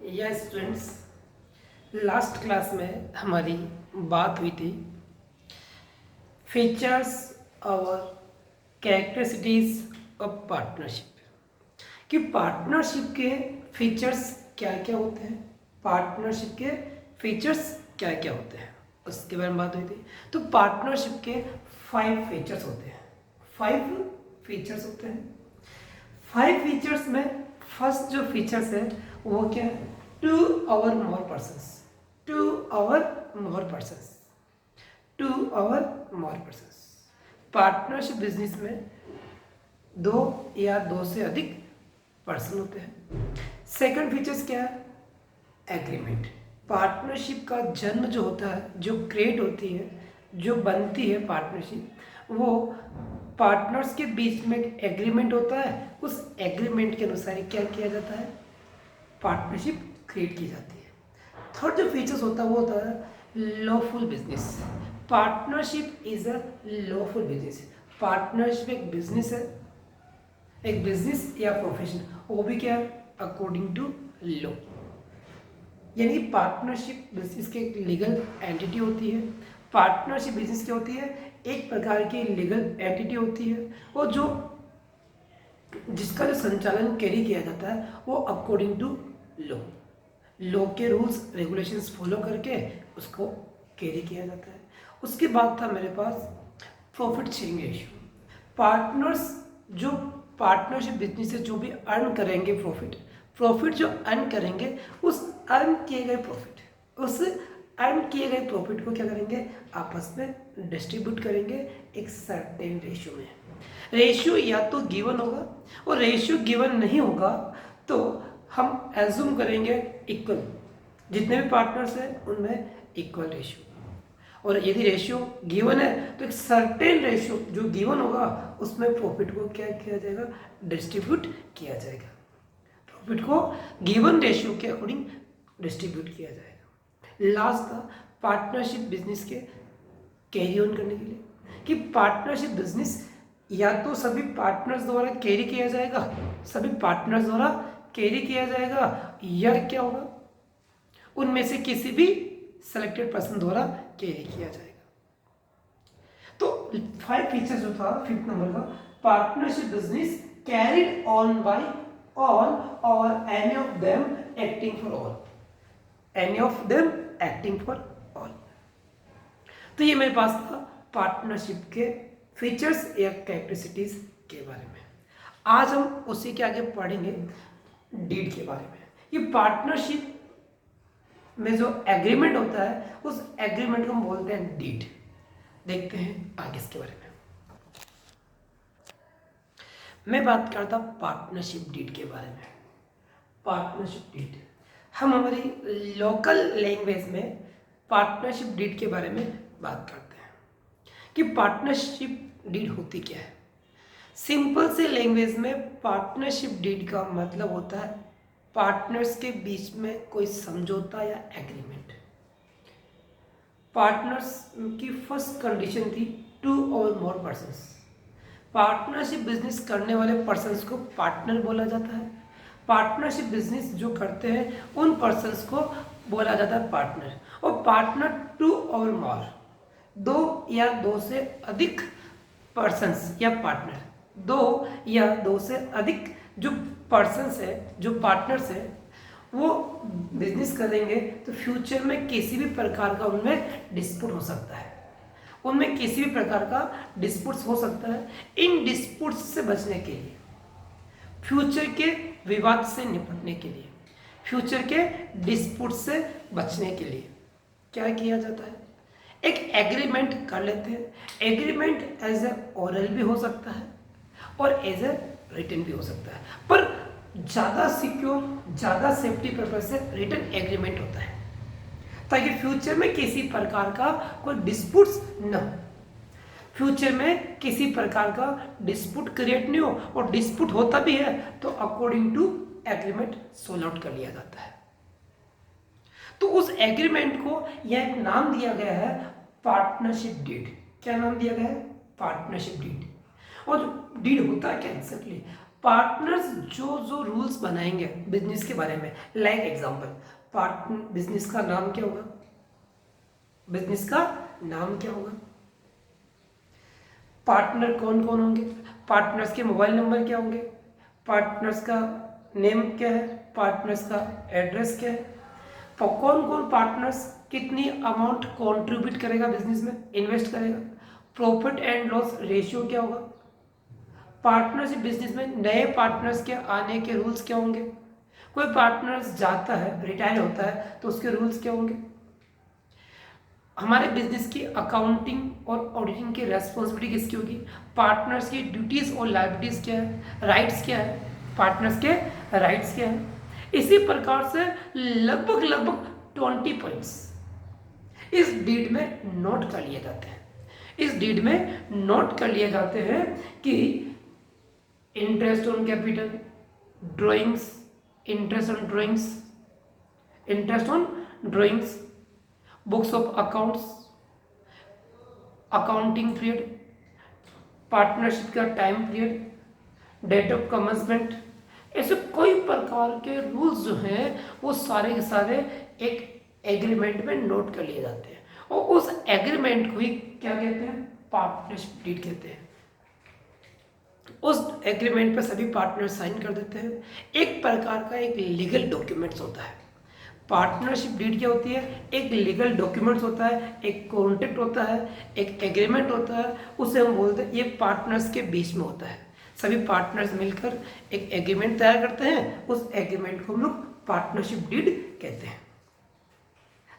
या students, last class में हमारी बात हुई थी फीचर्स और कैरेक्टरिस्टिक्स ऑफ पार्टनरशिप कि पार्टनरशिप के फीचर्स क्या क्या होते हैं, पार्टनरशिप के फीचर्स क्या क्या होते हैं उसके बारे में बात हुई थी। तो पार्टनरशिप के 5 फीचर्स होते हैं। 5 फीचर्स होते हैं। 5 फीचर्स में फर्स्ट जो फीचर्स है वो क्या है, 2 और मोर पर्सन्स। 2 और मोर पर्सन्स। 2 और मोर पर्सन्स। पार्टनरशिप बिजनेस में 2 या 2 से अधिक पर्सन होते हैं। सेकंड फीचर्स क्या है, एग्रीमेंट। पार्टनरशिप का जन्म जो होता है, जो क्रिएट होती है, जो बनती है पार्टनरशिप, वो पार्टनर्स के बीच में एक एग्रीमेंट होता है। उस एग्रीमेंट के अनुसार ही क्या किया जाता है, पार्टनरशिप क्रिएट की जाती है। थर्ड जो फीचर्स होता है वो होता है lawful business. Partnership is a lawful business. Partnership एक बिजनेस है, एक बिजनेस या प्रोफेशन, वो भी क्या है, अकॉर्डिंग टू लॉ। यानी पार्टनरशिप बिजनेस की एक लीगल एंटिटी होती है। पार्टनरशिप बिजनेस क्या होती है, एक प्रकार की लीगल एंटिटी होती है, और जो जिसका जो संचालन कैरी किया जाता है वो अकॉर्डिंग टू लॉ। लॉ के रूल्स रेगुलेशंस फॉलो करके उसको कैरी किया जाता है। उसके बाद था मेरे पास प्रॉफिट शेयरिंग रेशियो। पार्टनर्स जो पार्टनरशिप बिजनेस से जो भी अर्न करेंगे, प्रॉफिट जो अर्न करेंगे, उस अर्न किए गए प्रॉफिट को क्या करेंगे, आपस में डिस्ट्रीब्यूट करेंगे एक सर्टेन रेशियो में। रेशियो या तो गिवन होगा, और रेशियो गिवन नहीं होगा तो हम एज्यूम करेंगे इक्वल, जितने भी पार्टनर्स हैं उनमें इक्वल रेशियो। और यदि रेशियो गिवन है तो एक सर्टेन रेशियो जो गिवन होगा उसमें प्रॉफिट को क्या किया जाएगा, डिस्ट्रीब्यूट किया जाएगा। प्रॉफिट को गिवन रेशियो के अकॉर्डिंग डिस्ट्रीब्यूट किया जाएगा। लास्ट था पार्टनरशिप बिजनेस के कैरी ऑन करने के लिए, कि पार्टनरशिप बिजनेस या तो सभी पार्टनर्स द्वारा कैरी किया जाएगा, या क्या होगा, उनमें से किसी भी सेलेक्टेड पर्सन द्वारा कैरी किया जाएगा। तो 5 फीचर जो था 5th नंबर का, partnership business carried on by all or any of them acting for all. तो ये मेरे पास था पार्टनरशिप के फीचर्स या कैरेक्टरिस्टिक्स के बारे में। आज हम उसी के आगे पढ़ेंगे डीड के बारे में। ये पार्टनरशिप में जो एग्रीमेंट होता है उस एग्रीमेंट को हम बोलते हैं डीड। देखते हैं आगे इसके बारे में। मैं बात करता हूं पार्टनरशिप डीड के बारे में। पार्टनरशिप डीड हम हमारी लोकल लैंग्वेज में पार्टनरशिप डीड के बारे में बात करते हैं कि पार्टनरशिप डीड होती क्या है। सिंपल से लैंग्वेज में पार्टनरशिप डीड का मतलब होता है पार्टनर्स के बीच में कोई समझौता या एग्रीमेंट। पार्टनर्स की फर्स्ट कंडीशन थी 2 और मोर पर्सन्स। पार्टनरशिप बिजनेस करने वाले पर्सन्स को पार्टनर बोला जाता है। पार्टनरशिप बिजनेस जो करते हैं उन पर्सन्स को बोला जाता है पार्टनर। और पार्टनर 2 और मोर, 2 या 2 से अधिक पर्सन्स या पार्टनर, 2 या 2 से अधिक जो पर्सन्स है, जो पार्टनर्स है, वो बिजनेस करेंगे तो फ्यूचर में किसी भी प्रकार का उनमें डिस्प्यूट हो सकता है। इन डिस्प्यूट्स से बचने के लिए, फ्यूचर के विवाद से निपटने के लिए, फ्यूचर के डिस्प्यूट से बचने के लिए क्या किया जाता है, एक एग्रीमेंट कर लेते हैं। एग्रीमेंट एज ए ओरल भी हो सकता है और एज ए रिटन भी हो सकता है, पर ज़्यादा सिक्योर, ज़्यादा सेफ्टी पर्पज से रिटन एग्रीमेंट होता है, ताकि फ्यूचर में किसी प्रकार का कोई डिस्प्यूट्स न हो, फ्यूचर में किसी प्रकार का डिस्प्यूट क्रिएट नहीं हो, और डिस्प्यूट होता भी है तो according to agreement solve out कर लिया जाता है। तो उस एग्रीमेंट को यह एक नाम दिया गया है पार्टनरशिप डीड। क्या नाम दिया गया है, पार्टनरशिप डीड। और डीड होता है क्या, एग्जैक्टली पार्टनर्स जो जो रूल्स बनाएंगे बिजनेस के बारे में, लाइक एग्जांपल, पार्टनर बिजनेस का नाम क्या होगा, बिजनेस का नाम क्या होगा, पार्टनर कौन कौन होंगे, पार्टनर्स के मोबाइल नंबर क्या होंगे, पार्टनर्स का नेम क्या है, पार्टनर्स का एड्रेस क्या है, कौन कौन पार्टनर्स कितनी अमाउंट कंट्रीब्यूट करेगा बिजनेस में, इन्वेस्ट करेगा, प्रॉफिट एंड लॉस रेशियो क्या होगा, पार्टनरशिप बिजनेस में नए पार्टनर्स के आने के रूल्स क्या होंगे, कोई पार्टनर्स जाता है रिटायर होता है तो उसके रूल्स क्या होंगे, हमारे बिजनेस की अकाउंटिंग और ऑडिटिंग की रेस्पॉन्सिबिलिटी किसकी होगी, पार्टनर्स की ड्यूटीज और लायबिलिटीज क्या है, राइट्स क्या है, पार्टनर्स के राइट्स क्या है। इसी प्रकार से लगभग लगभग 20 पॉइंट्स इस डीड में नोट कर लिए जाते हैं, इस डीड में नोट कर लिए जाते हैं कि interest on capital, drawings, interest on drawings, interest on drawings, books of accounts, accounting period, partnership का time period, date of commencement, ऐसे कई प्रकार के रूल्स जो हैं वो सारे के सारे एक एग्रीमेंट में नोट कर लिए जाते हैं और उस एग्रीमेंट को ही क्या कहते हैं, पार्टनरशिप डीड कहते हैं। उस एग्रीमेंट पर सभी पार्टनर साइन कर देते हैं, एक प्रकार का एक लीगल डॉक्यूमेंट्स होता है। पार्टनरशिप डीड क्या होती है, एक लीगल डॉक्यूमेंट्स होता है, एक कॉन्ट्रैक्ट होता है, एक एग्रीमेंट होता है, उसे हम बोलते हैं ये पार्टनर्स के बीच में होता है। सभी पार्टनर्स मिलकर एक एग्रीमेंट तैयार करते हैं, उस एग्रीमेंट को हम लोग पार्टनरशिप डीड कहते हैं,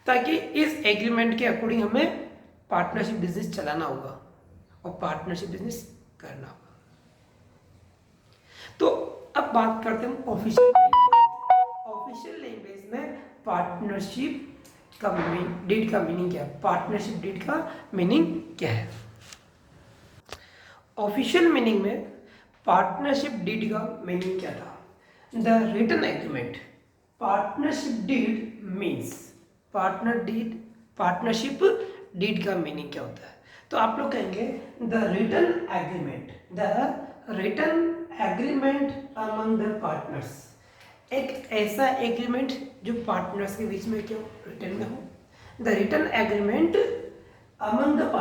ताकि इस एग्रीमेंट के अकॉर्डिंग हमें पार्टनरशिप बिजनेस चलाना होगा और पार्टनरशिप बिजनेस करना होगा। तो अब बात करते हैं ऑफिशियल लैंग्वेज। ऑफिशियल लैंग्वेज में पार्टनरशिप का डीड का मीनिंग क्या है, पार्टनरशिप डीड का मीनिंग क्या है। ऑफिशियल मीनिंग में पार्टनरशिप डीड का मीनिंग क्या था, the written agreement, partnership deed means, partnership deed का मीनिंग क्या होता है, तो आप लोग कहेंगे the written agreement, the written agreement among the partners, एक ऐसा एग्रीमेंट जो पार्टनर्स के बीच में क्यों रिटन में हो। The written agreement among the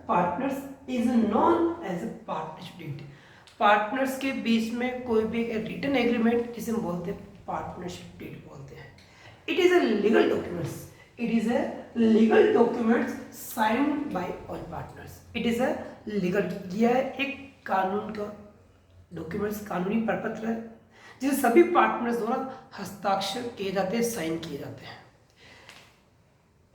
partners is known as a partnership deed. Partners के बीच में कोई भी रिटन एग्रीमेंट जिसे हम बोलते हैं पार्टनरशिप डीड बोलते हैं। It is a legal documents, it is a legal documents signed by all partners. It is a legal, यह एक कानून का डॉक्यूमेंट्स, कानूनी प्रपत्र है जिसे सभी पार्टनर्स द्वारा हस्ताक्षर किए जाते हैं, साइन किए जाते हैं।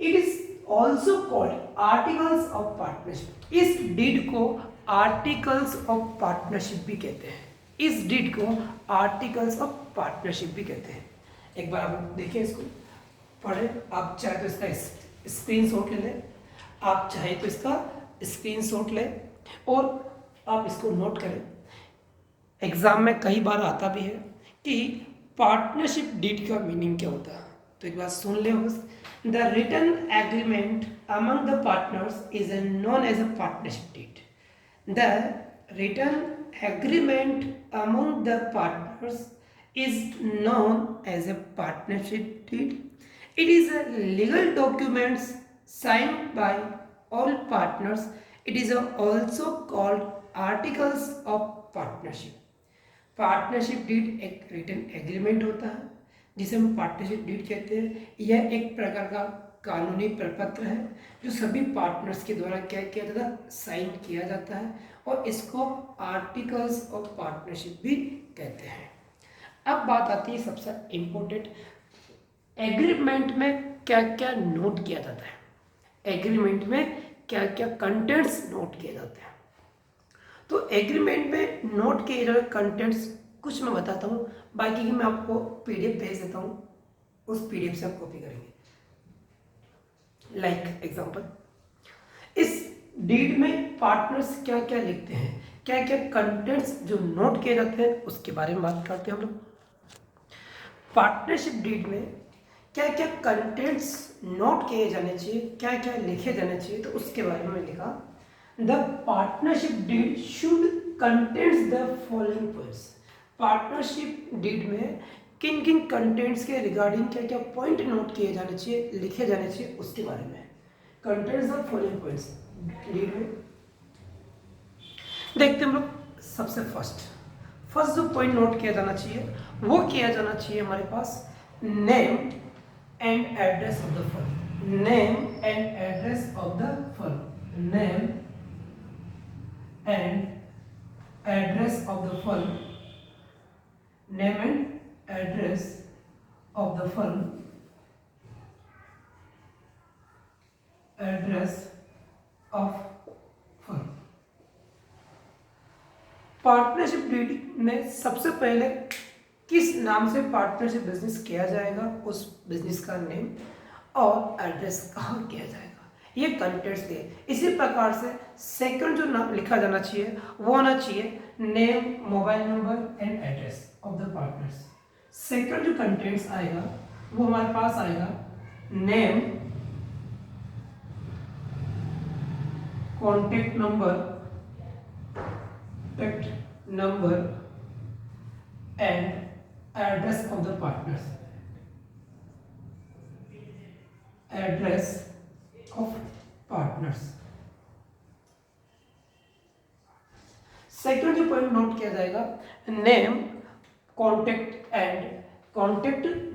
It is also called articles of partnership. इस डीड को आर्टिकल्स ऑफ पार्टनरशिप भी कहते हैं, इस डीड को आर्टिकल्स ऑफ पार्टनरशिप भी कहते हैं। एक बार आप देखिए, इसको पढ़े, आप चाहे तो इसका स्क्रीनशॉट ले लें, आप चाहे तो इसका स्क्रीनशॉट लें और आप इसको नोट करें। एग्जाम में कई बार आता भी है कि पार्टनरशिप डीड का मीनिंग क्या होता है, तो एक बात सुन ले बस। The written agreement among the partners is known as a partnership deed. The written agreement among the partners is known as a partnership deed. It is a legal document signed by all partners. It is also called articles of partnership. Partnership deed एक written agreement होता है जिसे हम partnership deed कहते हैं। यह एक प्रकार का कानूनी प्रपत्र है जो सभी पार्टनर्स के द्वारा क्या किया जाता है, साइन किया जाता है, और इसको आर्टिकल्स ऑफ पार्टनरशिप भी कहते हैं। अब बात आती है सबसे इम्पोर्टेंट, एग्रीमेंट में क्या क्या नोट किया जाता है, एग्रीमेंट में क्या क्या कंटेंट्स नोट किए जाते हैं। तो एग्रीमेंट में नोट किए गए कंटेंट्स कुछ मैं बताता हूँ, बाकी की मैं आपको पीडीएफ भेज देता हूँ, उस पीडीएफ से आप कॉपी करेंगे। लाइक एग्जांपल, इस डीड में पार्टनर्स क्या क्या लिखते हैं, क्या क्या कंटेंट्स जो नोट किए जाते हैं उसके बारे में बात करते हैं हम लोग। पार्टनरशिप डीड में क्या क्या कंटेंट्स नोट किए जाने चाहिए, क्या क्या लिखे जाने चाहिए, तो उसके बारे में लिखा the partnership deed should contents the following points. Partnership deed में किन किन कंटेंट्स के रिगार्डिंग क्या क्या पॉइंट नोट किए जाने चाहिए, लिखे जाने चाहिए, उसके बारे में। Contents the following points deed में देखते हम लोग। सबसे फर्स्ट जो पॉइंट नोट किया जाना चाहिए वो किया जाना चाहिए हमारे पास name and address of the firm. Name and address of the firm. Name and address of the firm. Name and address of the firm. Address of firm. Partnership deed में सबसे पहले किस नाम से पार्टनरशिप बिजनेस किया जाएगा, उस business का नेम और एड्रेस कहाँ किया जाएगा, ये कंटेंट्स दिए। इसी प्रकार से सेकंड जो नाम लिखा जाना चाहिए वो आना चाहिए name, mobile number and address of the partners. Second जो कंटेंट्स आएगा वो हमारे पास आएगा name, contact number and address of the partners। Address of partners। Second जो पॉइंट नोट किया जाएगा name, contact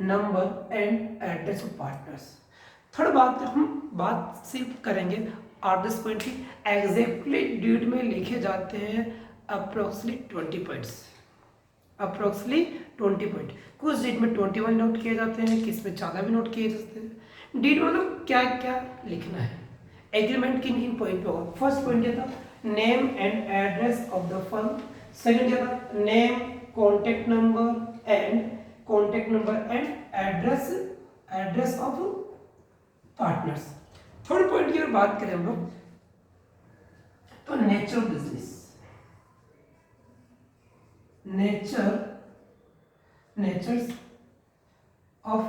number and address of partners. Third बात हम बात सिर्फ करेंगे एड्रेस पॉइंट की। एग्जैक्टली डीड में लिखे जाते हैं अप्रोक्सीमेटली 20 पॉइंट्स। Approximately 20 point. कुछ डीड में 21 नोट किए जाते हैं, किस में ज़्यादा भी नोट किए जाते हैं। डीड मतलब क्या क्या लिखना है, एग्रीमेंट किन किन पॉइंट पे होगा। फर्स्ट पॉइंट ये था name and address of the firm. Second ये था name, contact number and address of partners. Third point की अगर बात करें हम लोग तो nature of business. Nature of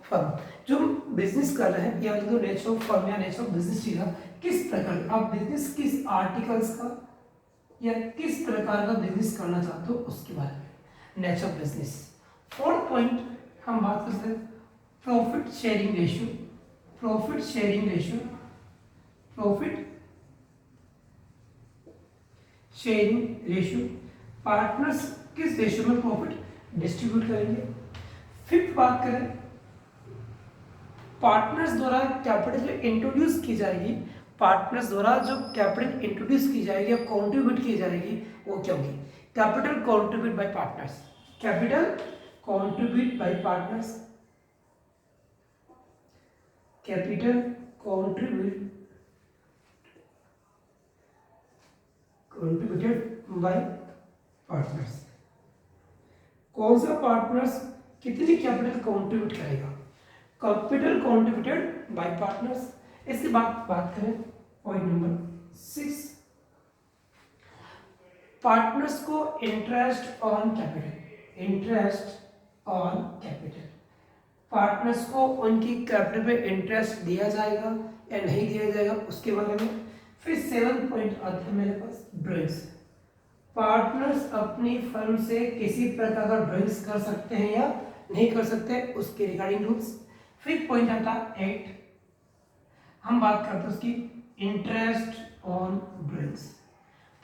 firm जो बिजनेस कर रहे हैं, या तो नेचर ऑफ फर्म या नेचर ऑफ बिजनेस चीज किस प्रकार आप बिजनेस किस आर्टिकल्स का या किस प्रकार का बिजनेस करना चाहते हो उसके बारे में nature of business. Fourth point हम बात करते हैं प्रॉफिट शेयरिंग रेशियो। पार्टनर्स किस रेशियो में प्रॉफिट डिस्ट्रीब्यूट करेंगे। फिफ्थ बात करें पार्टनर्स द्वारा कैपिटल इंट्रोड्यूस की जाएगी, पार्टनर्स द्वारा जो कैपिटल इंट्रोड्यूस की जाएगी या कॉन्ट्रीब्यूट की जाएगी वो क्या होगी। Capital contribute bye partners. Capital contribute bye partners. Capital contributed by partners। कौन सा पार्टनर्स कितनी कैपिटल कंट्रीब्यूट करेगा, कैपिटल कंट्रीब्यूटेड बाय पार्टनर्स। इसके बाद बात करें पॉइंट नंबर 6, पार्टनर्स को इंटरेस्ट ऑन कैपिटल। पार्टनर्स को उनकी कैपिटल पे इंटरेस्ट दिया जाएगा या नहीं दिया जाएगा उसके बारे में। फिर 7 पॉइंट आता है मेरे पास ड्राइंग्स। पार्टनर्स अपनी फर्म से किसी प्रकार का ड्राइंग्स कर सकते हैं या नहीं कर सकते उसके रिगार्डिंग रूल्स। फिर पॉइंट आता है 8, हम बात करते हैं उसकी इंटरेस्ट ऑन ड्राइंग्स।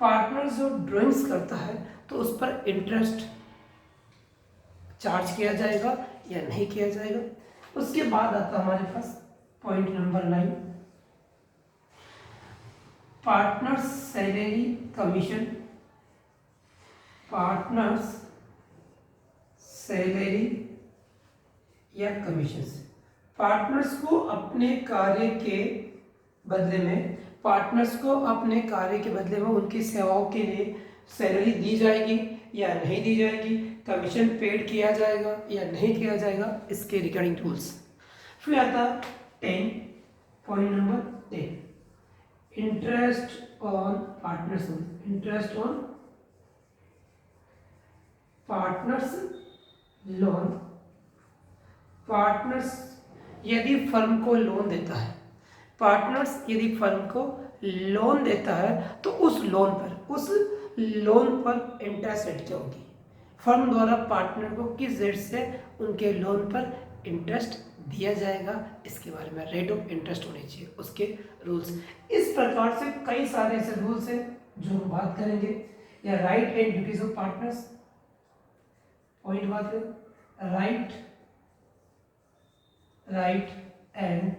पार्टनर्स जो ड्राइंग्स करता है तो उस पर इंटरेस्ट चार्ज किया जाएगा या नहीं किया जाएगा। उसके बाद आता हमारे पास point number 9, partners salary commission. Partners salary या कमीशन। पार्टनर्स को अपने कार्य के बदले में उनकी सेवाओं के लिए सैलरी दी जाएगी या नहीं दी जाएगी, कमीशन पेड किया जाएगा या नहीं किया जाएगा, इसके रिगार्डिंग रूल्स। फिर आता 10 point number 10, interest on partners loan. Partners यदि फर्म को लोन देता है पार्टनर्स यदि फर्म को लोन देता है तो उस लोन पर इंटरेस्ट रेट क्या होगी, फर्म द्वारा पार्टनर को किस रेट से उनके लोन पर इंटरेस्ट दिया जाएगा, इसके बारे में रेट ऑफ इंटरेस्ट होनी चाहिए, उसके रूल्स। इस प्रकार से कई सारे ऐसे रूल्स हैं जो हम बात करेंगे। या right and duties of partners, point बात करें, right and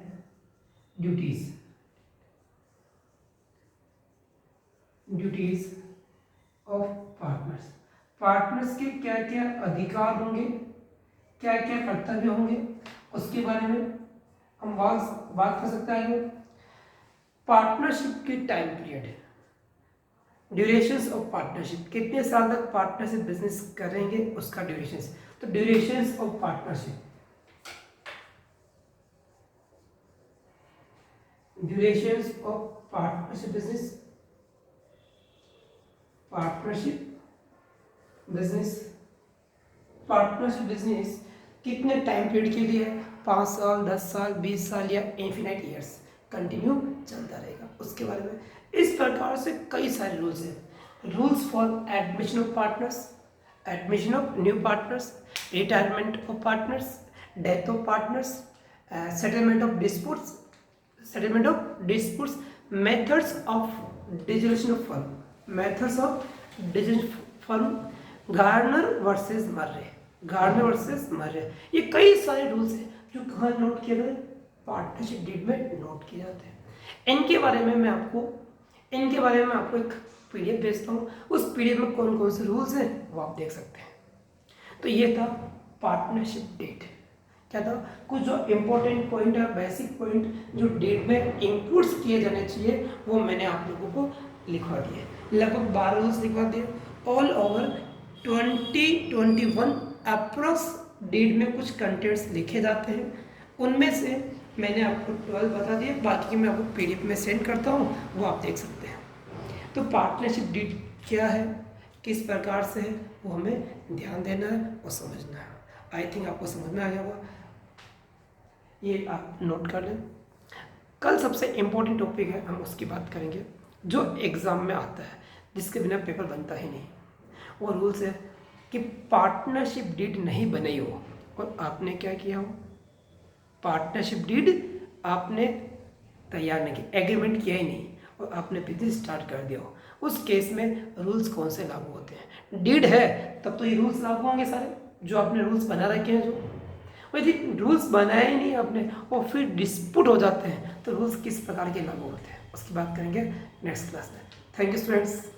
duties of partners के क्या क्या अधिकार होंगे, क्या क्या कर्तव्य होंगे, उसके बारे में हम बात कर सकते हैं। पार्टनरशिप के time period, durations of partnership, कितने साल तक पार्टनरशिप बिजनेस करेंगे उसका ड्यूरेशंस। तो ड्यूरेशंस ऑफ पार्टनरशिप, बिजनेस कितने टाइम पीरियड के लिए, 5 साल, 10 साल, 20 साल या इन्फिनाइट ईयर्स कंटिन्यू चलता रहेगा, उसके बारे में। इस प्रकार से कई सारे रूल्स हैं। Rules for admission of partners, admission of new partners, retirement of partners, death of partners, settlement of disputes, methods of dissolution of firm, Garner versus Murray, ये कई सारे रूल्स हैं जो कहाँ नोट किए गए, पार्टनरशिप डीड में नोट किए जाते हैं। इनके बारे में मैं आपको एक पीडीएफ भेजता हूँ, उस पीडीएफ में कौन कौन से रूल्स हैं वो आप देख सकते हैं। तो ये था पार्टनरशिप डेट, क्या था, कुछ जो इम्पोर्टेंट पॉइंट है, बेसिक पॉइंट जो डेट में इंक्लूड्स किए जाने चाहिए वो मैंने आप लोगों को लिखवा दिए, लगभग 12 रूल्स लिखवा दिए। ऑल ओवर 2021 अप्रॉक्स डेट में कुछ कंटेंट्स लिखे जाते हैं, उनमें से मैंने आपको 12 बता दिए, बाकी मैं आपको पीडीएफ में सेंड करता हूँ, वो आप देख सकते हैं। तो पार्टनरशिप डीड क्या है, किस प्रकार से है, वो हमें ध्यान देना है और समझना है। आई थिंक आपको समझ में आ गया होगा, ये आप नोट कर लें। कल सबसे इम्पोर्टेंट टॉपिक है, हम उसकी बात करेंगे जो एग्ज़ाम में आता है, जिसके बिना पेपर बनता ही नहीं। वो रूल्स है कि पार्टनरशिप डीड नहीं बनाई हो और आपने क्या किया हो, पार्टनरशिप डीड आपने तैयार नहीं किया, एग्रीमेंट किया ही नहीं और आपने बिजनेस स्टार्ट कर दिया हो, उस केस में रूल्स कौन से लागू होते हैं। डीड है तब तो ये रूल्स लागू होंगे सारे, जो आपने रूल्स बना रखे हैं। जो यदि रूल्स बनाए ही नहीं आपने और फिर डिस्प्यूट हो जाते हैं तो रूल्स किस प्रकार के लागू होते हैं, उसकी बात करेंगे नेक्स्ट क्लास में। Thank you students.